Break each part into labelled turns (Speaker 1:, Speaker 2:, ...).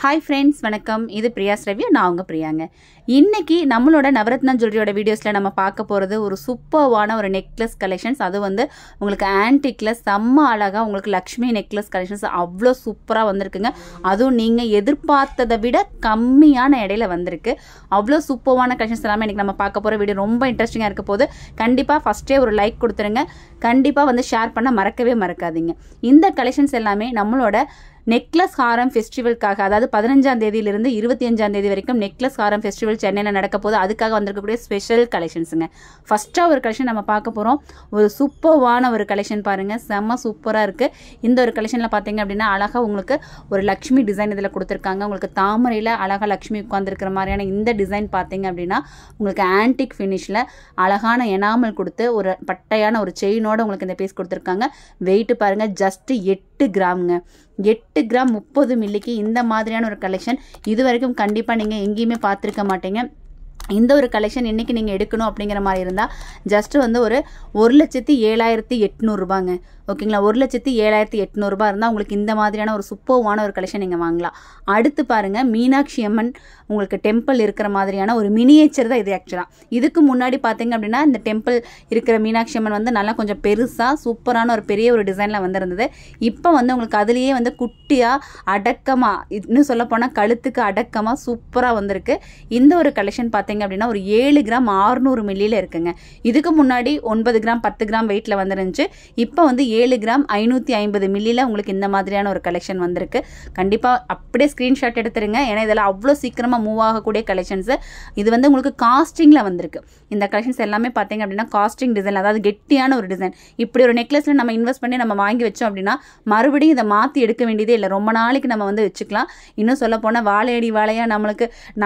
Speaker 1: Hi friends, வணக்கம். இது பிரியாஸ் ரவி. நான் உங்க பிரியாங்க. இன்னைக்கு நம்மளோட நவரத்னா ஜுவல்லரியோட வீடியோஸ்ல நம்ம பார்க்க போறது ஒரு சூப்பர்வான ஒரு நெக்லஸ் கலெக்ஷன்ஸ். அது வந்து உங்களுக்கு ஆன்டிக்ல செம்ம அழகா உங்களுக்கு லக்ஷ்மி நெக்லஸ் கலெக்ஷன்ஸ் அவ்வளோ சூப்பரா வந்திருக்குங்க. அதுவும் நீங்க எதிர்பார்த்ததை விட கம்மியான இடையில வந்திருக்கு. அவ்வளோ சூப்பர்வான கலெக்ஷன்ஸ் எல்லாமே இன்னைக்கு நம்ம பார்க்க போற வீடியோ ரொம்ப இன்ட்ரெஸ்டிங்கா இருக்க போது. கண்டிப்பா ஃபர்ஸ்டே ஒரு லைக் கொடுத்துருங்க. கண்டிப்பா வந்து ஷேர் பண்ண மறக்கவே மறக்காதீங்க. இந்த கலெக்ஷன்ஸ் எல்லாமே நம்மளோட நெக்லஸ் ஹாரம் ஃபெஸ்டிவலுக்காக, அதாவது 15ஆம் தேதியிலிருந்து 25ஆம் தேதி வரைக்கும் நெக்லஸ் ஹாரம் ஃபெஸ்டிவல் சென்னையில் நடக்க போது அதுக்காக வந்திருக்கக்கூடிய ஸ்பெஷல் கலெக்ஷன்ஸுங்க. ஃபர்ஸ்ட்டாக ஒரு கலெக்ஷன் நம்ம பார்க்க போகிறோம். ஒரு சூப்பர்வான ஒரு கலெக்ஷன் பாருங்கள், செம்ம சூப்பராக இருக்குது. இந்த ஒரு கலெக்ஷனில் பார்த்தீங்க அப்படின்னா அழகாக உங்களுக்கு ஒரு லக்ஷ்மி டிசைன் இதில் கொடுத்துருக்காங்க. உங்களுக்கு தாமரையில் அழகாக லக்ஷ்மி உட்காந்துருக்கிற மாதிரியான இந்த டிசைன் பார்த்தீங்க அப்படின்னா உங்களுக்கு ஆன்டிக் ஃபினிஷில் அழகான எனாமல் கொடுத்து ஒரு பட்டையான ஒரு செயினோட உங்களுக்கு இந்த பீஸ் கொடுத்துருக்காங்க. வெயிட்டு பாருங்கள், ஜஸ்ட்டு 8 கிராமுங்க. 8 கிராம் 30 மில்லிக்கு இந்த மாதிரியான ஒரு கலெக்ஷன் இது வரைக்கும் கண்டிப்பாக நீங்கள் எங்கேயுமே பார்த்துருக்க மாட்டீங்க. இந்த ஒரு கலெக்ஷன் இன்றைக்கி நீங்கள் எடுக்கணும் அப்படிங்கிற மாதிரி இருந்தால் ஜஸ்ட்டு வந்து ஒரு 1,07,800 ரூபாங்க. ஓகேங்களா, 1,07,800 ரூபா இருந்தால் உங்களுக்கு இந்த மாதிரியான ஒரு சூப்பர்வான ஒரு கலெக்ஷன் நீங்கள் வாங்கலாம். அடுத்து பாருங்கள், மீனாட்சி அம்மன் உங்களுக்கு டெம்பிள் இருக்கிற மாதிரியான ஒரு மினியேச்சர் தான் இது. ஆக்சுவலாக இதுக்கு முன்னாடி பார்த்தீங்க அப்படின்னா இந்த டெம்பிள் இருக்கிற மீனாட்சி அம்மன் வந்து நல்லா கொஞ்சம் பெருசாக சூப்பரான ஒரு பெரிய ஒரு டிசைனில் வந்திருந்தது. இப்போ வந்து உங்களுக்கு அதுலேயே வந்து குட்டியாக அடக்கமாக, இன்னும் சொல்லப்போனால் கழுத்துக்கு அடக்கமாக சூப்பராக வந்திருக்கு. இந்த ஒரு கலெக்ஷன் பார்த்தீங்க அப்படின்னா ஒரு 7 கிராம் 600 மில்லியில் இருக்குங்க. இதுக்கு முன்னாடி 9 கிராம் 10 கிராம் வெயிட்டில் வந்துருந்துச்சு. இப்போ வந்து 7 கிராம் 550 மில்லியில் உங்களுக்கு இந்த மாதிரியான ஒரு கலெக்ஷன் வந்திருக்கு. கண்டிப்பாக அப்படியே ஸ்க்ரீன்ஷாட் எடுத்துருங்க, ஏன்னா இதெல்லாம் அவ்வளோ சீக்கிரமாக மூவ் ஆகக்கூடிய கலெக்ஷன்ஸு. இது வந்து உங்களுக்கு காஸ்டிங்கில் வந்திருக்கு. இந்த கலெக்ஷன்ஸ் எல்லாமே பார்த்தீங்க அப்படின்னா காஸ்டிங் டிசைன், அதாவது கெட்டியான ஒரு டிசைன். இப்படி ஒரு நெக்லஸில் நம்ம இன்வெஸ்ட் பண்ணி நம்ம வாங்கி வச்சோம் அப்படின்னா மறுபடியும் இதை மாற்றி எடுக்க வேண்டியதே இல்லை. ரொம்ப நாளைக்கு நம்ம வந்து வச்சுக்கலாம். இன்னும் சொல்ல போனால் வாழையடி வாழையாக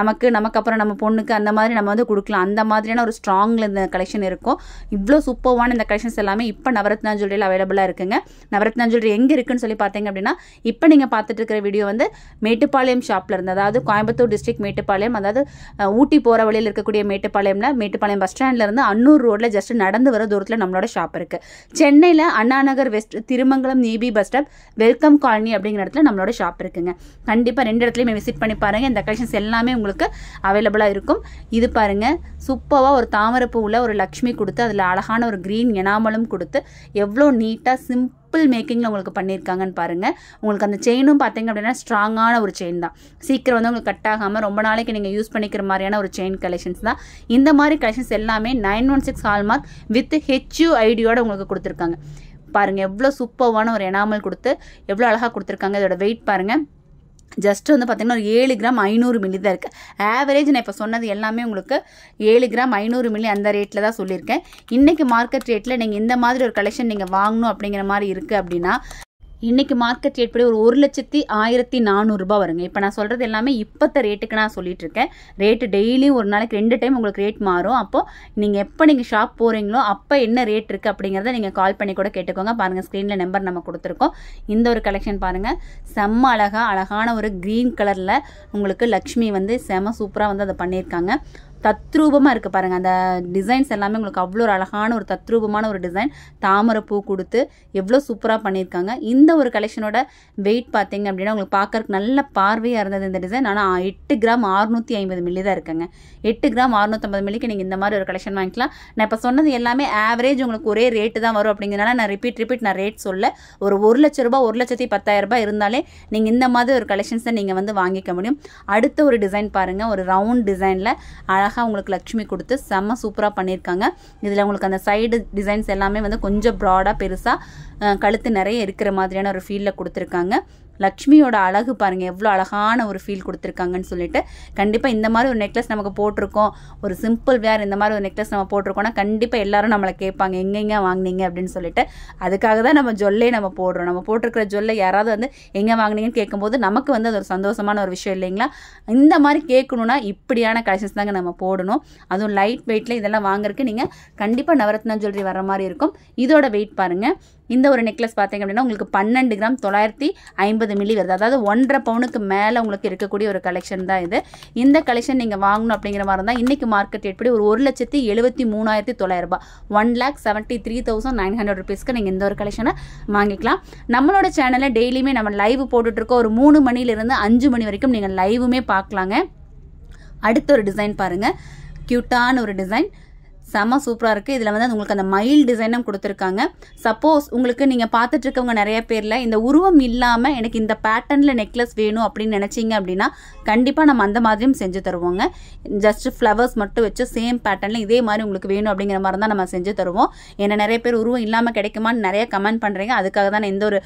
Speaker 1: நமக்கு அப்புறம் நம்ம பொண்ணுக்கு அந்த மாதிரி நம்ம வந்து கொடுக்கலாம். அந்த மாதிரியான ஒரு ஸ்ட்ராங்கில் இந்த கலெக்ஷன் இருக்கும். இவ்வளோ சூப்பர்வான இந்த கலெக்ஷன்ஸ் எல்லாமே இப்போ நவரத்னா ஜுவல்லரியில் அவைலபிளாக இருக்குங்க. நவரத்னா ஜுவல்லரி எங்கே இருக்குன்னு சொல்லி பார்த்தீங்க அப்படின்னா இப்போ நீங்கள் பார்த்துட்டு இருக்கிற வீடியோ வந்து மேட்டுப்பாளையம் ஷாப்பில் இருந்து, அதாவது கோயம்புத்தூர் டிஸ்ட்ரிக்ட் மேட்டுப்பாளையம், அதாவது ஊட்டி போகிற வழியில் இருக்கக்கூடிய மேட்டுப்பாளையம் பஸ் ஸ்டாண்ட்ல இருந்து அன்னூர் ரோட்ல ஜஸ்ட் நடந்து வர தூரத்தில் நம்மளோட ஷாப் இருக்கு. சென்னையில் Anna Nagar west Thirumangalam EB bus stop welcome colony அப்படிங்கிற இடத்துல நம்மளோட ஷாப் இருக்குங்க. கண்டிப்பாக 2 இடத்துலையுமே விசிட் பண்ணி பாருங்க. இந்த கலெக்ஷன்ஸ் எல்லாமே உங்களுக்கு அவைலபிளாக இருக்கும். இது பாருங்க, சூப்பராக ஒரு தாமரைப்பூவில் ஒரு லக்ஷ்மி கொடுத்து அதில் அழகான ஒரு கிரீன் எனாமலும் கொடுத்து எவ்வளோ நீட்டாக சிம்பிள் மேக்கிங்கில் உங்களுக்கு பண்ணியிருக்காங்கன்னு பாருங்கள். உங்களுக்கு அந்த செயினும் பார்த்தீங்க அப்படின்னா ஸ்ட்ராங்கான ஒரு செயின் தான். சீக்கிரம் வந்து உங்களுக்கு கட் ஆகாமல் ரொம்ப நாளைக்கு நீங்கள் யூஸ் பண்ணிக்கிற மாதிரியான ஒரு செயின் கலெக்ஷன்ஸ் தான். இந்த மாதிரி கலெக்ஷன்ஸ் எல்லாமே 916 ஹால்மார்க் வித் HUID உங்களுக்கு கொடுத்துருக்காங்க. பாருங்கள் எவ்வளோ சூப்பர்வான ஒரு எனாமல் கொடுத்து எவ்வளோ அழகாக கொடுத்துருக்காங்க. இதோட வெயிட் பாருங்கள், ஜஸ்ட் வந்து பார்த்தீங்கன்னா ஒரு 7 கிராம் 500 மில்லி தான் இருக்குது. ஆவரேஜ் நான் இப்போ சொன்னது எல்லாமே உங்களுக்கு 7 கிராம் 500 மில்லி அந்த ரேட்டில் தான் சொல்லியிருக்கேன். இன்றைக்கி மார்க்கெட் ரேட்டில் நீங்கள் இந்த மாதிரி ஒரு கலெக்ஷன் நீங்கள் வாங்கணும் அப்படிங்கிற மாதிரி இருக்குது அப்படின்னா இன்றைக்கி மார்க்கெட் ரேட் படி ஒரு 1,14,400 ரூபா வருங்க. இப்போ நான் சொல்கிறது எல்லாமே இப்போத்த ரேட்டுக்கு நான் சொல்லிட்டு இருக்கேன். ரேட்டு டெய்லியும் ஒரு நாளைக்கு 2 டைம் உங்களுக்கு ரேட் மாறும். அப்போது நீங்கள் ஷாப் போகிறீங்களோ அப்போ என்ன ரேட் இருக்குது அப்படிங்கிறத நீங்கள் கால் பண்ணி கூட கேட்டுக்கோங்க. பாருங்கள், ஸ்க்ரீனில் நம்பர் நம்ம கொடுத்துருக்கோம். இந்த ஒரு கலெக்ஷன் பாருங்கள், செம்ம அழகான ஒரு க்ரீன் கலரில் உங்களுக்கு லக்ஷ்மி வந்து செம்ம சூப்பராக வந்து அதை பண்ணியிருக்காங்க. தத்ரூபமாக இருக்குது பாருங்கள். அந்த டிசைன்ஸ் எல்லாமே உங்களுக்கு அவ்வளோ ஒரு அழகான ஒரு தத்ரூபமான ஒரு டிசைன். தாமரை பூ கொடுத்து எவ்வளோ சூப்பராக பண்ணியிருக்காங்க. இந்த ஒரு கலெக்ஷனோட வெயிட் பார்த்தீங்க அப்படின்னா உங்களுக்கு பார்க்கறதுக்கு நல்ல பார்வையாக இருந்தது இந்த டிசைன். ஆனால் 8 கிராம் 650 மில்லி தான் இருக்குங்க. 8 கிராம் 650 மில்லிக்கு நீங்கள் இந்த மாதிரி ஒரு கலெக்ஷன் வாங்கிக்கலாம். நான் இப்போ சொன்னது எல்லாமே ஆவரேஜ் உங்களுக்கு ஒரே ரேட்டு தான் வரும் அப்படிங்கிறனால நான் ரிப்பீட் நான் ரேட் சொல்ல. ஒரு 1 லட்ச ரூபா 1,10,000 ரூபாய் இருந்தாலே நீங்கள் இந்த மாதிரி ஒரு கலெக்ஷன்ஸை நீங்கள் வந்து வாங்கிக்க முடியும். அடுத்த ஒரு டிசைன் பாருங்கள், ஒரு ரவுண்ட் டிசைனில் உங்களுக்கு லக்ஷ்மி கொடுத்து செம்ம சூப்பராக பண்ணியிருக்காங்க. இதில் உங்களுக்கு அந்த சைடு டிசைன்ஸ் எல்லாமே வந்து கொஞ்சம் ப்ராடாக பெருசாக கழுத்து நிறைய இருக்கிற மாதிரியான ஒரு ஃபீலில் கொடுத்துருக்காங்க. லக்ஷ்மியோட அழகு பாருங்கள், எவ்வளோ அழகான ஒரு ஃபீல் கொடுத்துருக்காங்கன்னு சொல்லிட்டு கண்டிப்பாக இந்த மாதிரி ஒரு நெக்லஸ் நமக்கு போட்டிருக்கோம், ஒரு சிம்பிள் வேர் இந்த மாதிரி ஒரு நெக்லஸ் நம்ம போட்டிருக்கோம்னா கண்டிப்பாக எல்லாரும் நம்மளை கேட்பாங்க எங்கெங்கே வாங்கினீங்க அப்படின்னு சொல்லிட்டு. அதுக்காக தான் நம்ம ஜொல்லே நம்ம போடுறோம். நம்ம போட்டிருக்கிற ஜொல்லை யாராவது வந்து எங்கே வாங்கினீங்கன்னு கேட்கும்போது நமக்கு வந்து அது ஒரு சந்தோஷமான ஒரு விஷயம் இல்லைங்களா. இந்த மாதிரி கேட்கணுன்னா இப்படியான கலெக்ஷன்ஸ் தாங்க நம்ம போடணும். அதுவும் லைட் வெயிட்டில் இதெல்லாம் வாங்குறதுக்கு நீங்கள் கண்டிப்பாக நவரத்னா ஜுவல்லரி வர மாதிரி இருக்கும். இதோட வெயிட் பாருங்கள், இந்த ஒரு நெக்லஸ் பார்த்தீங்க அப்படின்னா உங்களுக்கு 12 கிராம் 950 மில்லி வருது. அதாவது 1.5 பவுனுக்கு மேலே உங்களுக்கு இருக்கக்கூடிய ஒரு கலெக்ஷன் தான் இது. இந்த கலெக்ஷன் நீங்கள் வாங்கணும் அப்படிங்கிற மாதிரி இருந்தால் இன்றைக்கி மார்க்கெட் ரேட் படி ஒரு 1,73,900 ரூபாய் 1,73,900 ருபீஸ்க்கு நீங்கள் இந்த ஒரு கலெக்ஷனை வாங்கிக்கலாம். நம்மளோட சேனலில் டெய்லியுமே நம்ம லைவ் போட்டுட்ருக்கோம். ஒரு 3 மணிலேருந்து 5 மணி வரைக்கும் நீங்கள் லைவுமே பார்க்கலாங்க. அடுத்த ஒரு டிசைன் பாருங்கள், க்யூட்டான ஒரு டிசைன், செம்ம சூப்பராக இருக்குது. இதில் வந்து உங்களுக்கு அந்த மயில் டிசைனும் கொடுத்துருக்காங்க. சப்போஸ் உங்களுக்கு நீங்கள் பார்த்துட்டு இருக்கவங்க நிறைய பேரில் இந்த உருவம் இல்லாமல் எனக்கு இந்த பேட்டர்னில் நெக்லஸ் வேணும் அப்படின்னு நினச்சிங்க அப்படின்னா கண்டிப்பாக நம்ம அந்த மாதிரியும் செஞ்சு தருவோங்க. ஜஸ்ட் ஃப்ளவர்ஸ் மட்டும் வச்சு சேம் பேட்டர்னில் இதே மாதிரி உங்களுக்கு வேணும் அப்படிங்கிற மாதிரி தான் நம்ம செஞ்சு தருவோம். ஏன்னா நிறைய பேர் உருவம் இல்லாமல் கிடைக்குமான்னு நிறைய கமெண்ட் பண்ணுறீங்க. அதுக்காக தான் நான் எந்த ஒரு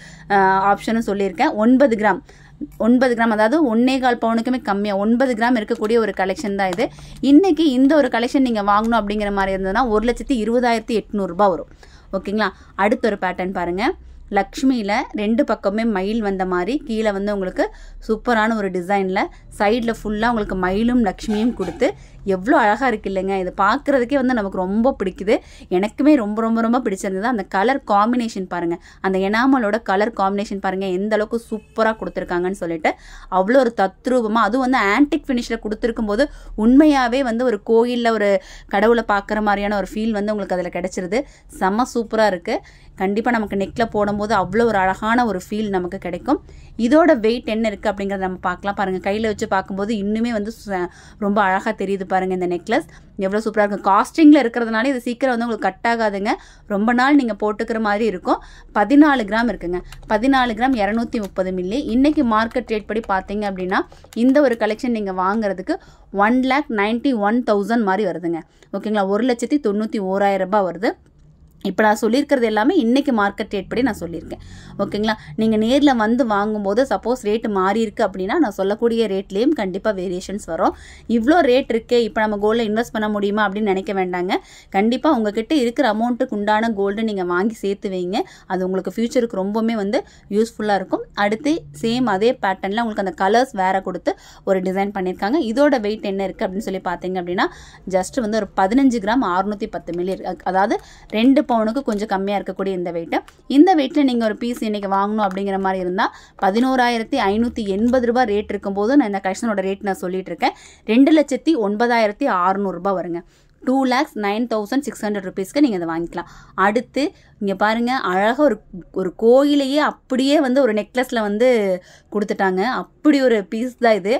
Speaker 1: ஆப்ஷனும் சொல்லியிருக்கேன். 9 கிராம் அதாவது 1.25 பவுனுக்குமே கம்மியாக 9 கிராம் இருக்கக்கூடிய ஒரு கலெக்ஷன் தான் இது. இன்றைக்கி இந்த ஒரு கலெக்ஷன் நீங்கள் வாங்கணும் அப்படிங்கிற மாதிரி இருந்ததுன்னா 1,20,800 ரூபாய் வரும். ஓகேங்களா. அடுத்த ஒரு பேட்டர்ன் பாருங்கள், லக்ஷ்மியில் 2 பக்கமே மயில் வந்த மாதிரி கீழே வந்து உங்களுக்கு சூப்பரான ஒரு டிசைனில் சைடில் ஃபுல்லாக உங்களுக்கு மயிலும் லக்ஷ்மியும் கொடுத்து எவ்வளோ அழகாக இருக்குது இல்லைங்க. இது பார்க்குறதுக்கே வந்து நமக்கு ரொம்ப பிடிக்குது. எனக்குமே ரொம்ப ரொம்ப ரொம்ப பிடிச்சிருந்தது. அந்த கலர் காம்பினேஷன் பாருங்கள், அந்த எனாமலோட கலர் காம்பினேஷன் பாருங்கள் எந்த அளவுக்கு சூப்பராக கொடுத்துருக்காங்கன்னு சொல்லிட்டு அவ்வளோ ஒரு தத்ரூபமாக, அதுவும் வந்து ஆன்டிக் ஃபினிஷில் கொடுத்துருக்கும் போது உண்மையாகவே வந்து ஒரு கோயிலில் ஒரு கடவுளை பார்க்குற மாதிரியான ஒரு ஃபீல் வந்து உங்களுக்கு அதில் கிடச்சிருது. செம்ம சூப்பராக இருக்குது. கண்டிப்பாக நமக்கு நெக்கில் போடும்போது அவ்வளோ ஒரு அழகான ஒரு ஃபீல் நமக்கு கிடைக்கும். இதோட வெயிட் என்ன இருக்குது அப்படிங்கிறத நம்ம பார்க்கலாம். பாருங்கள், கையில் வச்சு பார்க்கும்போது இன்னுமே வந்து ரொம்ப அழகாக தெரியுது பாருங்கள். இந்த நெக்லஸ் எவ்வளோ சூப்பராக இருக்கும். காஸ்டிங்கில் இருக்கிறதுனால இது சீக்கிரம் வந்து உங்களுக்கு கட் ஆகாதுங்க. ரொம்ப நாள் நீங்கள் போட்டுக்கிற மாதிரி இருக்கும். 14 கிராம் இருக்குங்க. 14 கிராம் 230 மில்லி. இன்றைக்கி மார்க்கெட் ரேட் படி பார்த்தீங்க அப்படின்னா இந்த ஒரு கலெக்ஷன் நீங்கள் வாங்குறதுக்கு 1,91,000 மாதிரி வருதுங்க. ஓகேங்களா. 1,91,000 ரூபாய் வருது. இப்போ நான் சொல்லியிருக்கிறது எல்லாமே இன்றைக்கி மார்க்கெட் ரேட் படி நான் சொல்லியிருக்கேன். ஓகேங்களா. நீங்கள் நேரில் வந்து வாங்கும்போது சப்போஸ் ரேட்டு மாறி இருக்குது அப்படின்னா நான் சொல்லக்கூடிய ரேட்லேயும் கண்டிப்பாக வேரியேஷன்ஸ் வரும். இவ்வளோ ரேட் இருக்கே, இப்போ நம்ம கோல்டில் இன்வெஸ்ட் பண்ண முடியுமா அப்படின்னு நினைக்க வேண்டாங்க. கண்டிப்பாக உங்ககிட்ட இருக்கிற அமௌண்ட்டுக்கு உண்டான கோல்டு நீங்கள் வாங்கி சேர்த்து வைங்க. அது உங்களுக்கு ஃப்யூச்சருக்கு ரொம்பவுமே வந்து யூஸ்ஃபுல்லாக இருக்கும். அடுத்து சேம் அதே பேட்டர்னில் உங்களுக்கு அந்த கலர்ஸ் வேறு கொடுத்து ஒரு டிசைன் பண்ணியிருக்காங்க. இதோட வெயிட் என்ன இருக்குது அப்படின்னு சொல்லி பார்த்தீங்க அப்படின்னா ஜஸ்ட் வந்து ஒரு 15 கிராம் 610 மில்லி, அதாவது 2 பவுனுக்கு கொஞ்சம் கம்மியாக இருக்கக்கூடிய இந்த வெயிட்டு. இந்த வெயிட்டில் நீங்கள் ஒரு பீஸ் இன்றைக்கி வாங்கணும் அப்படிங்கிற மாதிரி இருந்தால் 11,580 ரூபாய் ரேட் இருக்கும்போது நான் இந்த கலெக்ஷனோட ரேட் நான் சொல்லிட்டு இருக்கேன். 2,09,600 ரூபாய் வருங்க. 2,09,600 ருபீஸ்க்கு நீங்கள் இதை வாங்கிக்கலாம். அடுத்து இங்கே பாருங்கள், அழகாக ஒரு கோயிலையே அப்படியே வந்து ஒரு நெக்லஸில் வந்து கொடுத்துட்டாங்க. அப்படி ஒரு பீஸ் தான் இது.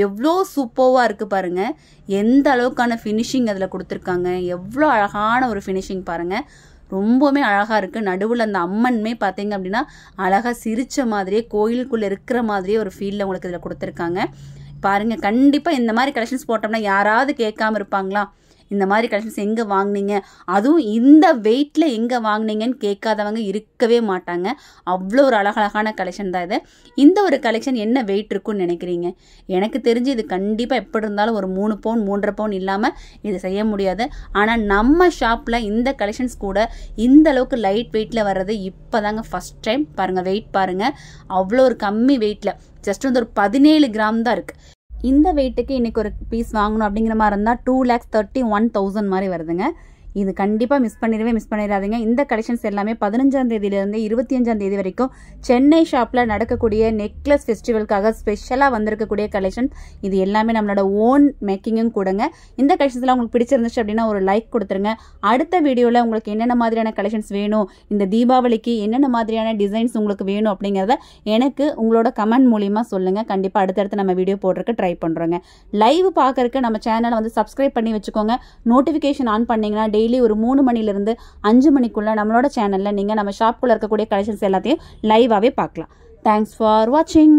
Speaker 1: எவ்வளோ சூப்பராக இருக்குது பாருங்கள். எந்த அளவுக்கான ஃபினிஷிங் அதில் கொடுத்துருக்காங்க. எவ்வளோ அழகான ஒரு ஃபினிஷிங் பாருங்கள். ரொம்பவுமே அழகாக இருக்குது. நடுவில் அந்த அம்மன்மே பார்த்தீங்க அப்படின்னா அழகாக சிரித்த மாதிரியே கோயிலுக்குள்ளே இருக்கிற மாதிரியே ஒரு ஃபீலில் உங்களுக்கு இதில் கொடுத்துருக்காங்க பாருங்கள். கண்டிப்பாக இந்த மாதிரி கலெக்ஷன்ஸ் போட்டோம்னா யாராவது கேட்காம இருப்பாங்களா? இந்த மாதிரி கலெக்ஷன்ஸ் எங்கே வாங்கினீங்க, அதுவும் இந்த வெயிட்டில் எங்கே வாங்கினீங்கன்னு கேட்காதவங்க இருக்கவே மாட்டாங்க. அவ்வளோ ஒரு அழகழகான கலெக்ஷன் தான் இது. இந்த ஒரு கலெக்ஷன் என்ன வெயிட் இருக்குன்னு நினைக்கிறீங்க? எனக்கு தெரிஞ்சு இது கண்டிப்பாக எப்படி இருந்தாலும் ஒரு 3 பவுன் 3.5 பவுன் இல்லாமல் இது செய்ய முடியாது. ஆனால் நம்ம ஷாப்பில் இந்த கலெக்ஷன்ஸ் கூட இந்த அளவுக்கு லைட் வெயிட்டில் வர்றது இப்போ தாங்க ஃபஸ்ட் டைம். பாருங்கள், வெயிட் பாருங்கள், அவ்வளோ ஒரு கம்மி வெயிட்டில் ஜஸ்ட் வந்து ஒரு 17 கிராம் தான் இருக்குது. இந்த வெயிட்டுக்கு இன்றைக்கி ஒரு பீஸ் வாங்கணும் அப்படிங்கிற மாதிரி இருந்தால் 2,31,000 மாதிரி வருதுங்க. இது கண்டிப்பாக மிஸ் பண்ணிடாதீங்க. இந்த கலெக்ஷன்ஸ் எல்லாமே 15ஆம் தேதியிலேருந்து 25ஆம் தேதி வரைக்கும் சென்னை ஷாப்பில் நடக்கக்கூடிய நெக்லஸ் ஃபெஸ்டிவலுக்காக ஸ்பெஷலாக வந்திருக்கக்கூடிய கலெக்ஷன். இது எல்லாமே நம்மளோட ஓன் மேக்கிங்கும் கூடங்க. இந்த கலெக்ஷன்ஸ்லாம் உங்களுக்கு பிடிச்சிருந்துச்சு அப்படின்னா ஒரு லைக் கொடுத்துருங்க. அடுத்த வீடியோவில் உங்களுக்கு என்னென்ன மாதிரியான கலெக்ஷன்ஸ் வேணும், இந்த தீபாவளிக்கு என்னென்ன மாதிரியான டிசைன்ஸ் உங்களுக்கு வேணும் அப்படிங்கிறத எனக்கு உங்களோட கமெண்ட் மூலிமா சொல்லுங்கள். கண்டிப்பாக அடுத்தடுத்து நம்ம வீடியோ போடுறதுக்கு ட்ரை பண்ணுறோங்க. லைவ் பார்க்கறதுக்கு நம்ம சேனலை வந்து சப்ஸ்கிரைப் பண்ணி வச்சுக்கோங்க. நோட்டிஃபிகேஷன் ஆன் பண்ணிங்கன்னா டெய்லி ஒரு 3 மணிலிருந்து 5 மணிக்குள்ளே நம்மளோட சேனலில் நீங்கள் நம்ம ஷாப்புக்குள்ளே இருக்கக்கூடிய கலெக்ஷன்ஸ் எல்லாத்தையும் லைவாகவே பார்க்கலாம். தேங்க்ஸ் ஃபார் வாட்சிங்.